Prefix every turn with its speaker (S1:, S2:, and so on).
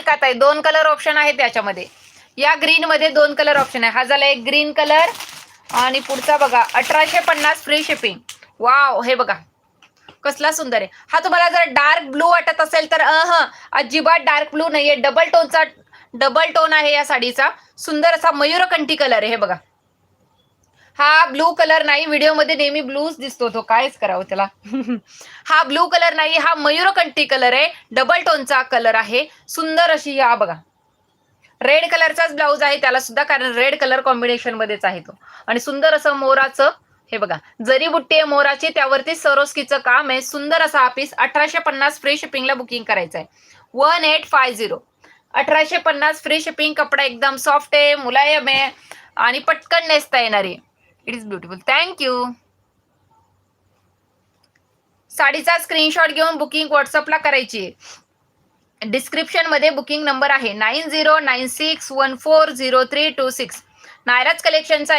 S1: का ताई? 2 colour option आहे त्याच्यामध्ये. या ग्रीन मध्ये 2 कलर ऑप्शन आहे. हा झाला एक ग्रीन कलर आणि पुढचा बघा 1850 फ्री शिपिंग. वाव, हे बघा कसला सुंदर आहे. हा तुम्हाला जर डार्क ब्लू वाटत असेल तर अजिबात डार्क ब्लू नाहीये, डबल टोन आहे या साडीचा. सुंदर असा मयूरकंठी कलर आहे. हे बघा, हा ब्लू कलर नाही, व्हिडिओमध्ये नेहमी ब्लूच दिसतो तो, कायच करावं त्याला. हा ब्लू कलर नाही, हा मयूरकंठी कलर आहे, डबल टोनचा कलर आहे. सुंदर अशी हा बघा रेड कलरचाच ब्लाऊज आहे त्याला सुद्धा, कारण रेड कलर कॉम्बिनेशन मध्येच आहे तो. आणि सुंदर असं मोराचं हे बघा जरी बुट्टी आहे मोराची, त्यावरती सरोस्कीचं काम आहे. सुंदर असा हा पीस 1850 फ्री शिपिंगला बुकिंग करायचं आहे. 1850 1850 फ्री शिपिंग. कपडा एकदम सॉफ्ट आहे, मुलायम आहे आणि पटकन नेसता येणार आहे. It is beautiful. थँक्यू. साडीचा स्क्रीनशॉट घेऊन बुकिंग व्हॉट्सअपला करायची आहे. डिस्क्रिप्शन मध्ये बुकिंग नंबर आहे 9096140326. नायराज कलेक्शनचा